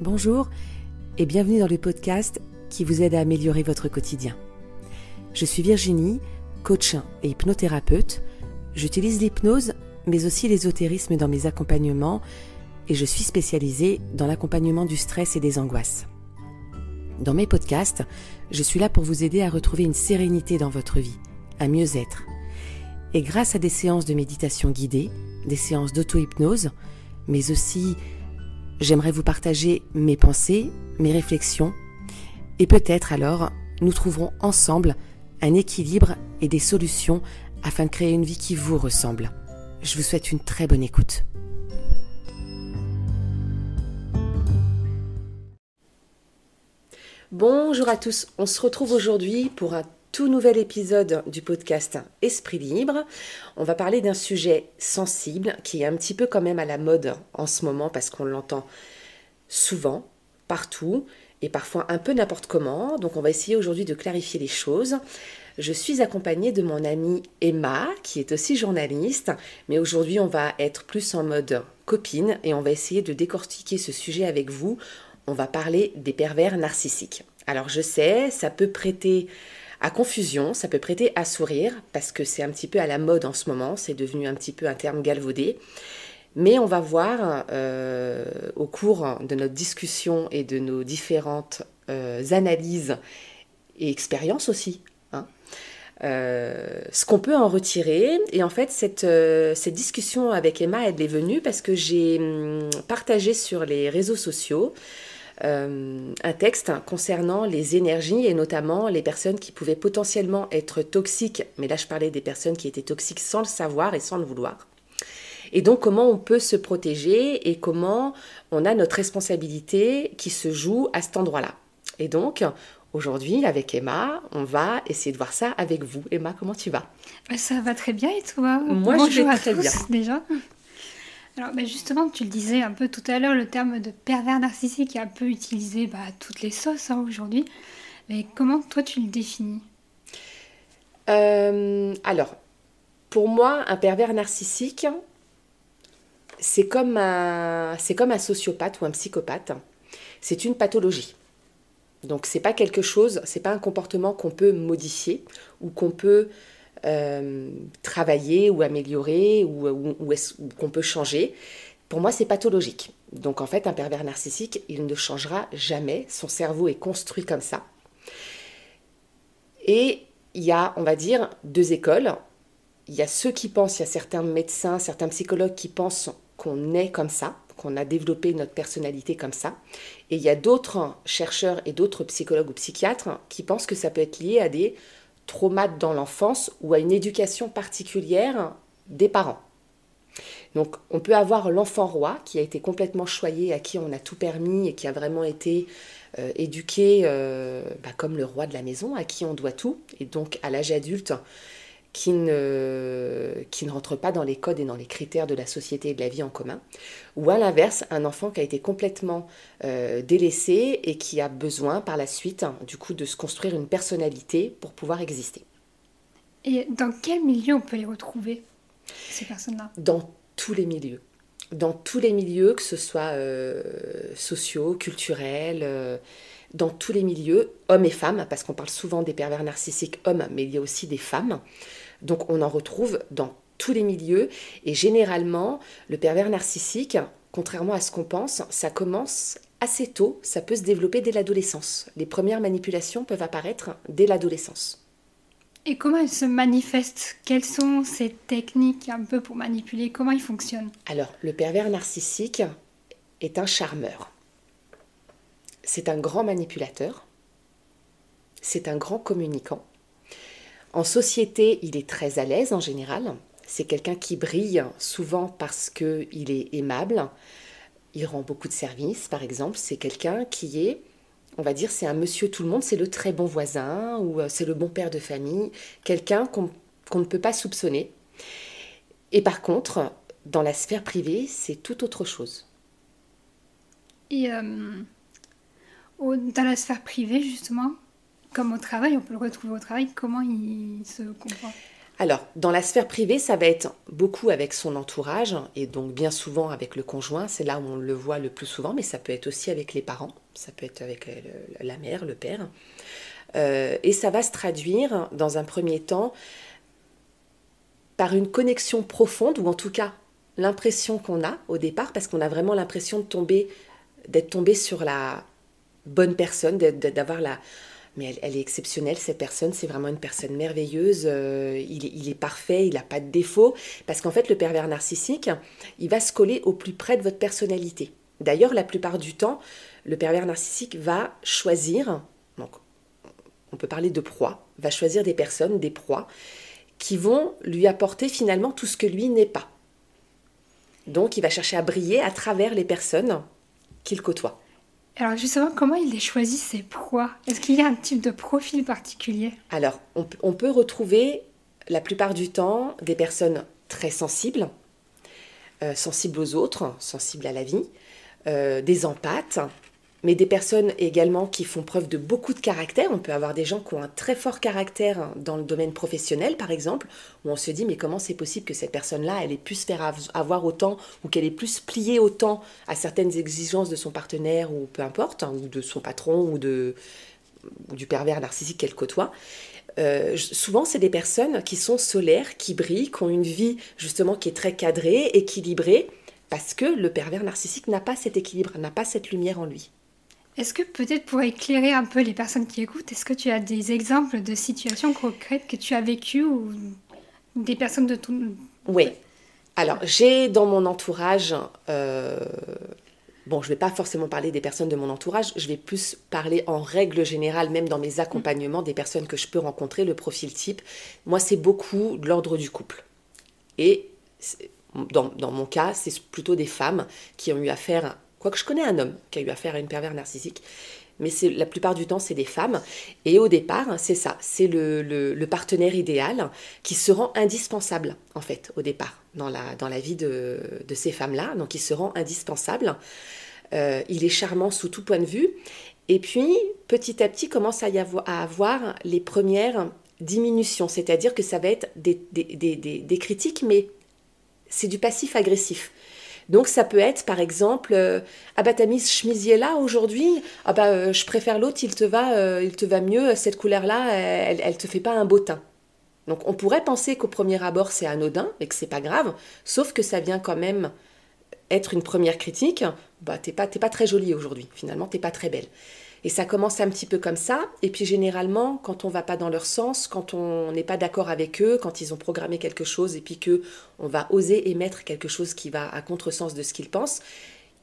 Bonjour et bienvenue dans le podcast qui vous aide à améliorer votre quotidien. Je suis Virginie, coach et hypnothérapeute. J'utilise l'hypnose mais aussi l'ésotérisme dans mes accompagnements et je suis spécialisée dans l'accompagnement du stress et des angoisses. Dans mes podcasts, je suis là pour vous aider à retrouver une sérénité dans votre vie, à mieux être. Et grâce à des séances de méditation guidée, des séances d'auto-hypnose, mais aussi j'aimerais vous partager mes pensées, mes réflexions, et peut-être alors nous trouverons ensemble un équilibre et des solutions afin de créer une vie qui vous ressemble. Je vous souhaite une très bonne écoute. Bonjour à tous, on se retrouve aujourd'hui pour un tout nouvel épisode du podcast Esprit Libre. On va parler d'un sujet sensible qui est un petit peu quand même à la mode en ce moment parce qu'on l'entend souvent, partout et parfois un peu n'importe comment. Donc on va essayer aujourd'hui de clarifier les choses. Je suis accompagnée de mon amie Emma qui est aussi journaliste, mais aujourd'hui on va être plus en mode copine et on va essayer de décortiquer ce sujet avec vous. On va parler des pervers narcissiques. Alors je sais, ça peut prêter à confusion, ça peut prêter à sourire, parce que c'est un petit peu à la mode en ce moment, c'est devenu un petit peu un terme galvaudé. Mais on va voir au cours de notre discussion et de nos différentes analyses et expériences aussi, ce qu'on peut en retirer. Et en fait, cette discussion avec Emma, elle est venue parce que j'ai partagé sur les réseaux sociaux un texte concernant les énergies et notamment les personnes qui pouvaient potentiellement être toxiques, mais là je parlais des personnes qui étaient toxiques sans le savoir et sans le vouloir. Et donc comment on peut se protéger et comment on a notre responsabilité qui se joue à cet endroit-là. Et donc aujourd'hui avec Emma, on va essayer de voir ça avec vous. Emma, comment tu vas ? Ça va très bien et toi ? Moi je vais très bien. Déjà. Alors justement, tu le disais un peu tout à l'heure, le terme de pervers narcissique est un peu utilisé à toutes les sauces aujourd'hui. Mais comment toi tu le définis ? Alors, pour moi, un pervers narcissique, c'est comme un sociopathe ou un psychopathe. C'est une pathologie. Donc c'est pas quelque chose, c'est pas un comportement qu'on peut modifier ou qu'on peut travailler ou améliorer ou qu'on peut changer. Pour moi, c'est pathologique. Donc en fait, un pervers narcissique, il ne changera jamais. Son cerveau est construit comme ça. Et il y a, on va dire, deux écoles. Il y a ceux qui pensent, il y a certains médecins, certains psychologues qui pensent qu'on est comme ça, qu'on a développé notre personnalité comme ça. Et il y a d'autres chercheurs et d'autres psychologues ou psychiatres qui pensent que ça peut être lié à des traumates dans l'enfance ou à une éducation particulière des parents. Donc on peut avoir l'enfant roi qui a été complètement choyé, à qui on a tout permis et qui a vraiment été éduqué comme le roi de la maison, à qui on doit tout, et donc à l'âge adulte qui ne rentre pas dans les codes et dans les critères de la société et de la vie en commun. Ou à l'inverse, un enfant qui a été complètement délaissé et qui a besoin par la suite, du coup, de se construire une personnalité pour pouvoir exister. Et dans quel milieu on peut les retrouver, ces personnes-là ? Dans tous les milieux. Dans tous les milieux, que ce soit sociaux, culturels, dans tous les milieux, hommes et femmes, parce qu'on parle souvent des pervers narcissiques hommes, mais il y a aussi des femmes. Donc on en retrouve dans tous les milieux et généralement le pervers narcissique, contrairement à ce qu'on pense, ça commence assez tôt, ça peut se développer dès l'adolescence. Les premières manipulations peuvent apparaître dès l'adolescence. Et comment elles se manifestent ? Quelles sont ces techniques un peu pour manipuler ? Comment ils fonctionnent ? Alors le pervers narcissique est un charmeur. C'est un grand manipulateur. C'est un grand communicant. En société, il est très à l'aise en général. C'est quelqu'un qui brille souvent parce qu'il est aimable. Il rend beaucoup de services, par exemple. C'est quelqu'un qui est, on va dire, c'est un monsieur tout le monde, c'est le très bon voisin ou c'est le bon père de famille. Quelqu'un qu'on ne peut pas soupçonner. Et par contre, dans la sphère privée, c'est tout autre chose. Et dans la sphère privée, justement, comme au travail, on peut le retrouver au travail, comment il se comporte ? Alors, dans la sphère privée, ça va être beaucoup avec son entourage et donc bien souvent avec le conjoint. C'est là où on le voit le plus souvent, mais ça peut être aussi avec les parents, ça peut être avec la mère, le père. Et ça va se traduire dans un premier temps par une connexion profonde, ou en tout cas l'impression qu'on a au départ, parce qu'on a vraiment l'impression d'être tombé sur la bonne personne, d'avoir la... Mais elle est exceptionnelle, cette personne, c'est vraiment une personne merveilleuse, il est parfait, il n'a pas de défaut, parce qu'en fait, le pervers narcissique, il va se coller au plus près de votre personnalité. D'ailleurs, la plupart du temps, le pervers narcissique va choisir, donc on peut parler de proie, va choisir des personnes, des proies, qui vont lui apporter finalement tout ce que lui n'est pas. Donc, il va chercher à briller à travers les personnes qu'il côtoie. Alors justement, comment il les choisit, ces proies? Est-ce qu'il y a un type de profil particulier? Alors, on peut retrouver la plupart du temps des personnes très sensibles, sensibles aux autres, sensibles à la vie, des empathes, mais des personnes également qui font preuve de beaucoup de caractère. On peut avoir des gens qui ont un très fort caractère dans le domaine professionnel, par exemple, où on se dit, mais comment c'est possible que cette personne-là, elle ait pu se faire avoir autant, ou qu'elle ait pu se plier autant à certaines exigences de son partenaire, ou peu importe, hein, ou de son patron, ou du pervers narcissique qu'elle côtoie. Souvent, c'est des personnes qui sont solaires, qui brillent, qui ont une vie justement qui est très cadrée, équilibrée, parce que le pervers narcissique n'a pas cet équilibre, n'a pas cette lumière en lui. Est-ce que peut-être pour éclairer un peu les personnes qui écoutent, est-ce que tu as des exemples de situations concrètes que tu as vécues ou des personnes de ton... Oui. Alors, j'ai dans mon entourage... Bon, je ne vais pas forcément parler des personnes de mon entourage, je vais plus parler en règle générale, même dans mes accompagnements, des personnes que je peux rencontrer, le profil type. Moi, c'est beaucoup de l'ordre du couple. Et dans mon cas, c'est plutôt des femmes qui ont eu affaire... Quoique je connais un homme qui a eu affaire à une pervers narcissique, mais la plupart du temps, c'est des femmes. Et au départ, c'est ça, c'est le partenaire idéal qui se rend indispensable, en fait, au départ, dans la vie de ces femmes-là. Donc, il se rend indispensable. Il est charmant sous tout point de vue. Et puis, petit à petit, commence à avoir les premières diminutions. C'est-à-dire que ça va être des critiques, mais c'est du passif-agressif. Donc ça peut être par exemple ah bah t'as mis ce chemisier là aujourd'hui, ah bah je préfère l'autre, il te va mieux, cette couleur là elle te fait pas un beau teint. Donc on pourrait penser qu'au premier abord c'est anodin et que c'est pas grave, sauf que ça vient quand même être une première critique. Bah t'es pas très jolie aujourd'hui, finalement t'es pas très belle. Et ça commence un petit peu comme ça, et puis généralement, quand on va pas dans leur sens, quand on n'est pas d'accord avec eux, quand ils ont programmé quelque chose et puis que on va oser émettre quelque chose qui va à contresens de ce qu'ils pensent,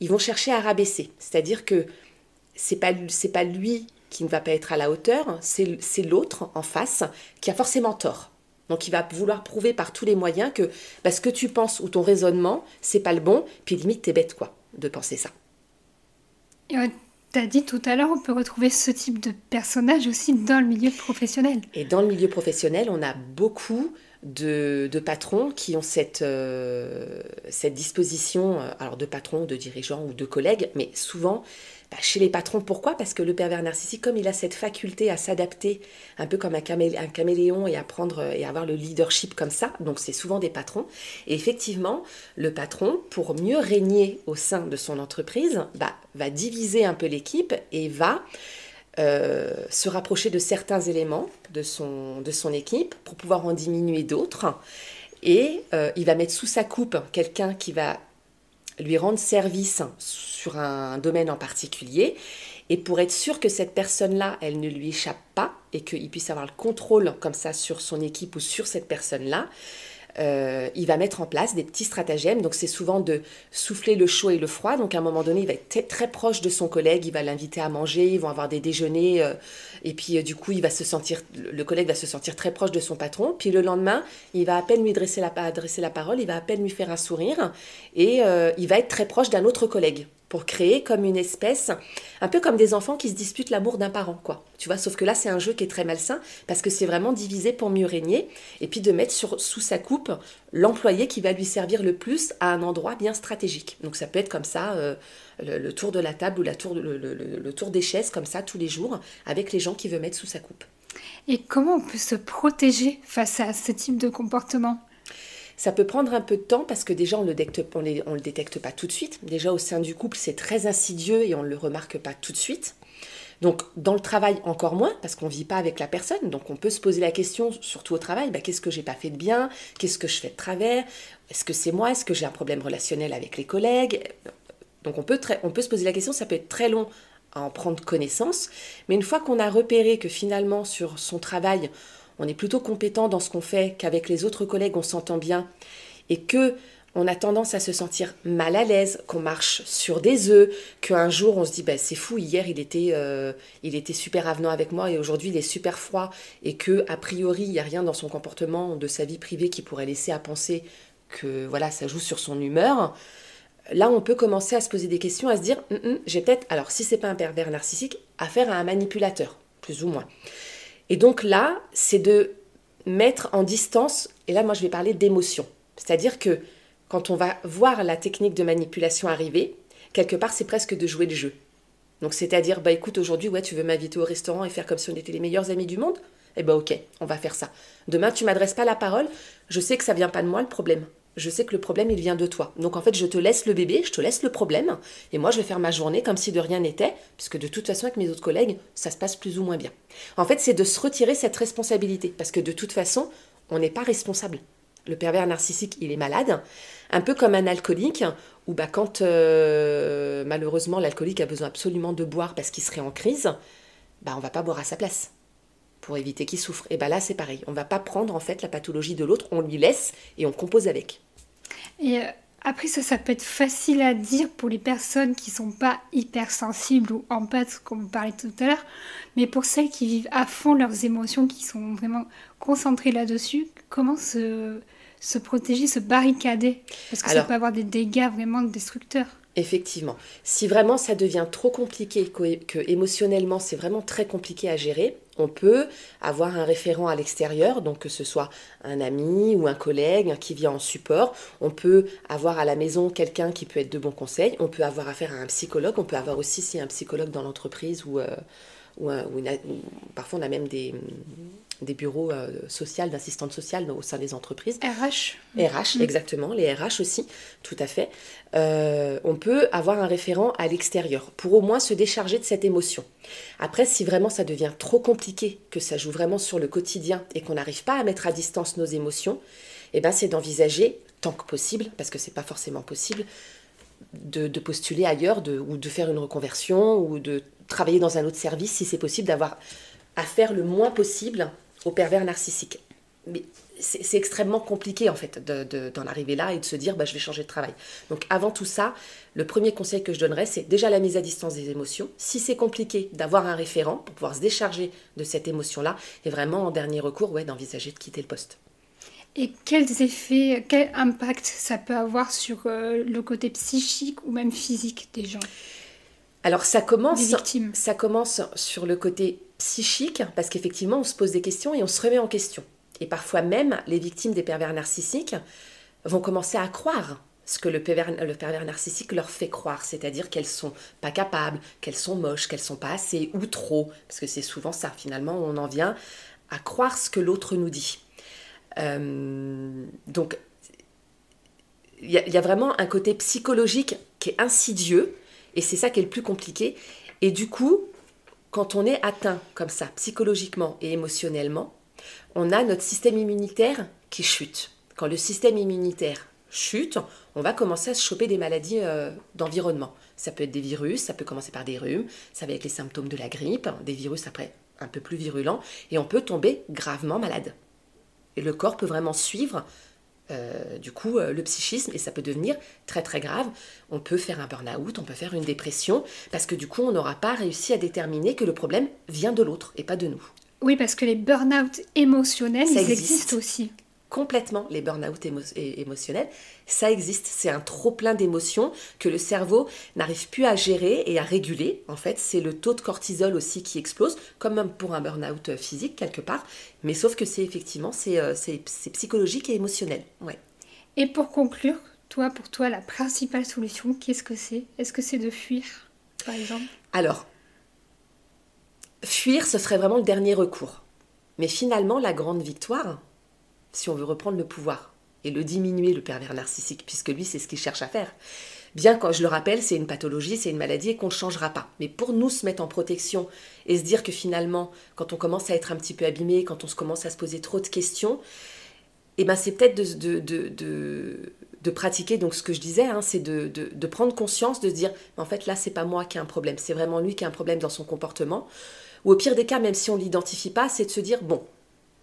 ils vont chercher à rabaisser. C'est-à-dire que c'est pas lui qui ne va pas être à la hauteur, c'est l'autre en face qui a forcément tort. Donc il va vouloir prouver par tous les moyens que ce que tu penses ou ton raisonnement, c'est pas le bon, puis limite t'es bête quoi, de penser ça. Et t'as dit tout à l'heure, on peut retrouver ce type de personnage aussi dans le milieu professionnel. Et dans le milieu professionnel, on a beaucoup de patrons qui ont cette disposition, alors de patrons, de dirigeants ou de collègues, mais souvent chez les patrons. Pourquoi? Parce que le pervers narcissique, comme il a cette faculté à s'adapter un peu comme un caméléon et à prendre et avoir le leadership comme ça, donc c'est souvent des patrons. Et effectivement, le patron, pour mieux régner au sein de son entreprise, va diviser un peu l'équipe et va se rapprocher de certains éléments de son équipe pour pouvoir en diminuer d'autres. Et il va mettre sous sa coupe quelqu'un qui va lui rendre service sur un domaine en particulier, et pour être sûr que cette personne-là, elle ne lui échappe pas, et qu'il puisse avoir le contrôle comme ça sur son équipe ou sur cette personne-là, il va mettre en place des petits stratagèmes. Donc c'est souvent de souffler le chaud et le froid. Donc à un moment donné, il va être très proche de son collègue, il va l'inviter à manger, ils vont avoir des déjeuners, et puis du coup le collègue va se sentir très proche de son patron. Puis le lendemain, il va à peine lui adresser la parole, il va à peine lui faire un sourire, et il va être très proche d'un autre collègue, pour créer comme une espèce, un peu comme des enfants qui se disputent l'amour d'un parent, quoi. Tu vois, sauf que là, c'est un jeu qui est très malsain, parce que c'est vraiment divisé pour mieux régner, et puis de mettre sous sa coupe l'employé qui va lui servir le plus à un endroit bien stratégique. Donc ça peut être comme ça, le tour de la table ou le tour des chaises, comme ça, tous les jours, avec les gens qu'il veut mettre sous sa coupe. Et comment on peut se protéger face à ce type de comportement? Ça peut prendre un peu de temps parce que déjà on le détecte pas tout de suite. Déjà au sein du couple c'est très insidieux et on ne le remarque pas tout de suite. Donc dans le travail encore moins parce qu'on ne vit pas avec la personne. Donc on peut se poser la question, surtout au travail, qu'est-ce que j'ai pas fait de bien? Qu'est-ce que je fais de travers? Est-ce que c'est moi? Est-ce que j'ai un problème relationnel avec les collègues? Donc on peut se poser la question, ça peut être très long à en prendre connaissance. Mais une fois qu'on a repéré que finalement sur son travail, on est plutôt compétent dans ce qu'on fait, qu'avec les autres collègues on s'entend bien et que on a tendance à se sentir mal à l'aise, qu'on marche sur des œufs, qu'un jour on se dit c'est fou, hier il était super avenant avec moi et aujourd'hui il est super froid et que a priori il n'y a rien dans son comportement, de sa vie privée qui pourrait laisser à penser que voilà ça joue sur son humeur. Là on peut commencer à se poser des questions, à se dire j'ai peut-être, alors si c'est pas un pervers narcissique, affaire à un manipulateur, plus ou moins. Et donc là c'est de mettre en distance, et là moi je vais parler d'émotion, c'est-à-dire que quand on va voir la technique de manipulation arriver, quelque part, c'est presque de jouer le jeu. Donc, c'est-à-dire, écoute, aujourd'hui, tu veux m'inviter au restaurant et faire comme si on était les meilleurs amis du monde? Ok, on va faire ça. Demain, tu m'adresses pas la parole, je sais que ça vient pas de moi, le problème. Je sais que le problème, il vient de toi. Donc, en fait, je te laisse le bébé, je te laisse le problème, et moi, je vais faire ma journée comme si de rien n'était, puisque de toute façon, avec mes autres collègues, ça se passe plus ou moins bien. En fait, c'est de se retirer cette responsabilité, parce que de toute façon, on n'est pas responsable. Le pervers narcissique, il est malade, un peu comme un alcoolique, où quand malheureusement l'alcoolique a besoin absolument de boire parce qu'il serait en crise, on va pas boire à sa place pour éviter qu'il souffre. Et là c'est pareil, on va pas prendre en fait la pathologie de l'autre, on lui laisse et on compose avec. Et après ça peut être facile à dire pour les personnes qui sont pas hypersensibles ou empathes, comme on parlait tout à l'heure, mais pour celles qui vivent à fond leurs émotions, qui sont vraiment concentrées là-dessus, comment se protéger, se barricader? Parce que ça peut avoir des dégâts vraiment destructeurs. Effectivement. Si vraiment ça devient trop compliqué, que émotionnellement c'est vraiment très compliqué à gérer, on peut avoir un référent à l'extérieur, donc que ce soit un ami ou un collègue qui vient en support. On peut avoir à la maison quelqu'un qui peut être de bons conseils. On peut avoir affaire à un psychologue. On peut avoir aussi un psychologue dans l'entreprise ou parfois on a même des bureaux sociaux, d'assistantes sociales au sein des entreprises. RH, exactement, les RH aussi, tout à fait. On peut avoir un référent à l'extérieur pour au moins se décharger de cette émotion. Après, si vraiment ça devient trop compliqué, que ça joue vraiment sur le quotidien et qu'on n'arrive pas à mettre à distance nos émotions, c'est d'envisager, tant que possible, parce que c'est pas forcément possible, de postuler ailleurs ou de faire une reconversion ou de travailler dans un autre service si c'est possible, d'avoir à faire le moins possible au pervers narcissique. Mais c'est extrêmement compliqué en fait d'en arriver là et de se dire je vais changer de travail. Donc avant tout ça, le premier conseil que je donnerais, c'est déjà la mise à distance des émotions. Si c'est compliqué, d'avoir un référent pour pouvoir se décharger de cette émotion-là et vraiment en dernier recours, d'envisager de quitter le poste. Et quels effets, quel impact ça peut avoir sur le côté psychique ou même physique des gens? Alors ça commence sur le côté psychique parce qu'effectivement on se pose des questions et on se remet en question. Et parfois même les victimes des pervers narcissiques vont commencer à croire ce que le pervers narcissique leur fait croire, c'est-à-dire qu'elles sont pas capables, qu'elles sont moches, qu'elles sont pas assez ou trop, parce que c'est souvent ça finalement, on en vient à croire ce que l'autre nous dit. Donc il y a vraiment un côté psychologique qui est insidieux et c'est ça qui est le plus compliqué. Et du coup, quand on est atteint comme ça, psychologiquement et émotionnellement, on a notre système immunitaire qui chute. Quand le système immunitaire chute, on va commencer à se choper des maladies d'environnement. Ça peut être des virus, ça peut commencer par des rhumes, ça va être les symptômes de la grippe, des virus après un peu plus virulents, et on peut tomber gravement malade. Et le corps peut vraiment suivre le psychisme et ça peut devenir très très grave. On peut faire un burn-out, on peut faire une dépression parce que du coup on n'aura pas réussi à déterminer que le problème vient de l'autre et pas de nous. Oui, parce que les burn-out émotionnels, ils existent aussi. Complètement, les burn-out émotionnels, ça existe. C'est un trop-plein d'émotions que le cerveau n'arrive plus à gérer et à réguler. En fait, c'est le taux de cortisol aussi qui explose, comme pour un burn-out physique quelque part. Mais sauf que c'est psychologique et émotionnel. Ouais. Et pour conclure, pour toi, la principale solution, qu'est-ce que c'est? Est-ce que c'est de fuir, par exemple? Alors, fuir, ce serait vraiment le dernier recours. Mais finalement, la grande victoire, si on veut reprendre le pouvoir et le diminuer, le pervers narcissique, puisque lui, c'est ce qu'il cherche à faire. Bien, quand je le rappelle, c'est une pathologie, c'est une maladie et qu'on ne changera pas. Mais pour nous se mettre en protection et se dire que finalement, quand on commence à être un petit peu abîmé, quand on commence à se poser trop de questions, eh ben c'est peut-être de pratiquer, donc ce que je disais, hein, c'est de prendre conscience, de se dire, en fait là, c'est pas moi qui ai un problème, c'est vraiment lui qui a un problème dans son comportement. Ou au pire des cas, même si on ne l'identifie pas, c'est de se dire, bon,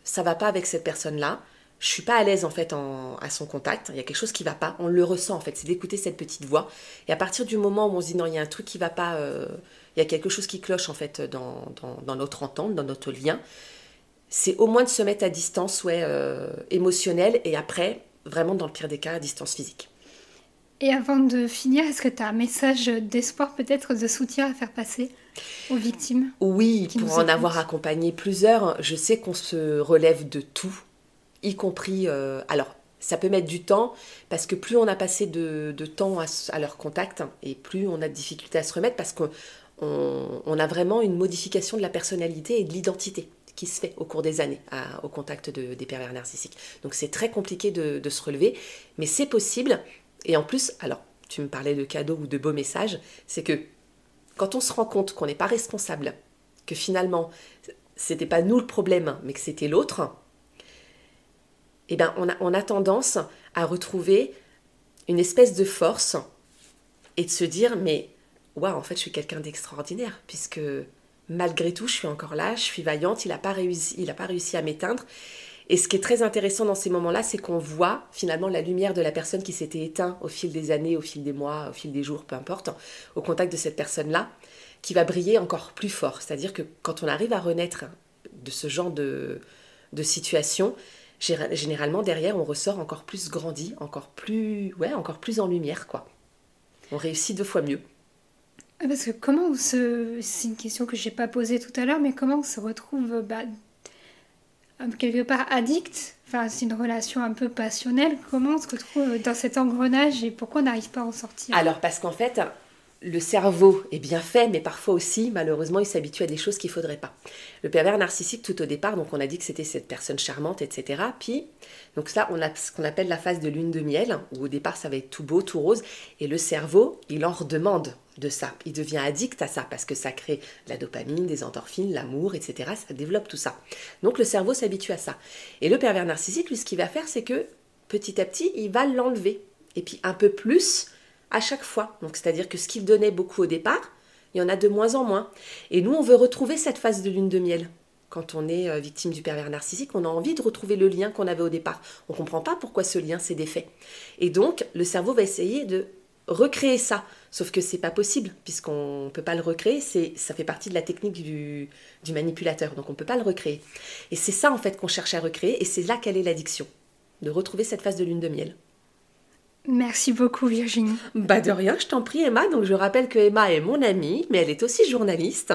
ça va pas avec cette personne-là, je suis pas à l'aise en fait à son contact, il y a quelque chose qui va pas, on le ressent en fait, c'est d'écouter cette petite voix. Et à partir du moment où on se dit non, il y a un truc qui va pas, il y a quelque chose qui cloche en fait dans notre entente, dans notre lien, c'est au moins de se mettre à distance émotionnelle et après, vraiment dans le pire des cas, à distance physique. Et avant de finir, est-ce que tu as un message d'espoir, peut-être de soutien à faire passer aux victimes? Oui, pour en avoir accompagné plusieurs, je sais qu'on se relève de tout, y compris... alors, ça peut mettre du temps, parce que plus on a passé de temps à leur contact, et plus on a de difficultés à se remettre, parce qu'on a vraiment une modification de la personnalité et de l'identité qui se fait au cours des années au contact des pervers narcissiques. Donc c'est très compliqué de se relever, mais c'est possible. Et en plus, alors, tu me parlais de cadeaux ou de beaux messages, c'est que quand on se rend compte qu'on n'est pas responsable, que finalement, c'était pas nous le problème, mais que c'était l'autre, eh ben, on a tendance à retrouver une espèce de force et de se dire, mais waouh, en fait, je suis quelqu'un d'extraordinaire, puisque malgré tout, je suis encore là, je suis vaillante, il n'a pas réussi à m'éteindre. Et ce qui est très intéressant dans ces moments-là, c'est qu'on voit finalement la lumière de la personne qui s'était éteinte au fil des années, au fil des mois, au fil des jours, peu importe, au contact de cette personne-là, qui va briller encore plus fort. C'est-à-dire que quand on arrive à renaître de ce genre de situation, généralement derrière, on ressort encore plus grandi, encore plus en lumière, quoi. On réussit 2 fois mieux. Parce que c'est une question que je n'ai pas posée tout à l'heure, mais comment on se retrouve quelque part addict, enfin c'est une relation un peu passionnelle, comment on se retrouve dans cet engrenage et pourquoi on n'arrive pas à en sortir? Alors parce qu'en fait, le cerveau est bien fait, mais parfois aussi, malheureusement, il s'habitue à des choses qu'il ne faudrait pas. Le pervers narcissique, tout au départ, donc on a dit que c'était cette personne charmante, etc. Puis, donc ça, on a ce qu'on appelle la phase de lune de miel, où au départ, ça va être tout beau, tout rose, et le cerveau, il en redemande de ça. Il devient addict à ça, parce que ça crée de la dopamine, des endorphines, l'amour, etc. Ça développe tout ça. Donc le cerveau s'habitue à ça. Et le pervers narcissique, lui, ce qu'il va faire, c'est que, petit à petit, il va l'enlever. Et puis un peu plus à chaque fois. Donc, c'est-à-dire que ce qu'il donnait beaucoup au départ, il y en a de moins en moins. Et nous, on veut retrouver cette phase de lune de miel. Quand on est victime du pervers narcissique, on a envie de retrouver le lien qu'on avait au départ. On ne comprend pas pourquoi ce lien s'est défait. Et donc, le cerveau va essayer de recréer ça. Sauf que c'est pas possible, puisqu'on ne peut pas le recréer. Ça fait partie de la technique du manipulateur. Donc, on ne peut pas le recréer. Et c'est ça, en fait, qu'on cherche à recréer. Et c'est là qu'elle est l'addiction. De retrouver cette phase de lune de miel. Merci beaucoup Virginie. De rien, je t'en prie Emma. Donc je rappelle que Emma est mon amie, mais elle est aussi journaliste.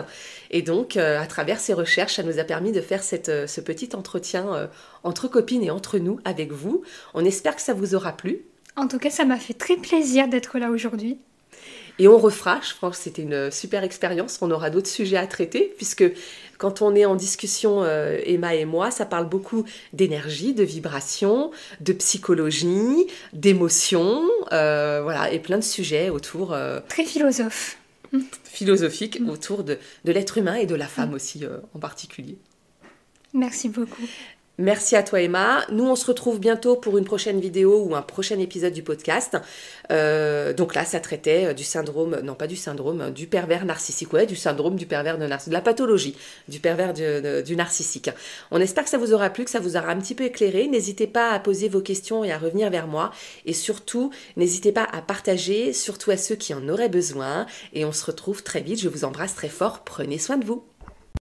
Et donc à travers ses recherches, ça nous a permis de faire ce petit entretien entre copines et entre nous avec vous. On espère que ça vous aura plu. En tout cas, ça m'a fait très plaisir d'être là aujourd'hui. Et on refera, je pense que c'était une super expérience, on aura d'autres sujets à traiter, puisque quand on est en discussion, Emma et moi, ça parle beaucoup d'énergie, de vibration, de psychologie, d'émotion, voilà, et plein de sujets autour... Très philosophe. Philosophiques autour de l'être humain et de la femme aussi en particulier. Merci beaucoup. Merci à toi Emma. Nous on se retrouve bientôt pour une prochaine vidéo ou un prochain épisode du podcast. Donc là ça traitait du syndrome, non pas du syndrome, du pervers narcissique, du syndrome du pervers de la pathologie du pervers du narcissique. On espère que ça vous aura plu, que ça vous aura un petit peu éclairé. N'hésitez pas à poser vos questions et à revenir vers moi. Et surtout, n'hésitez pas à partager, surtout à ceux qui en auraient besoin. Et on se retrouve très vite. Je vous embrasse très fort. Prenez soin de vous.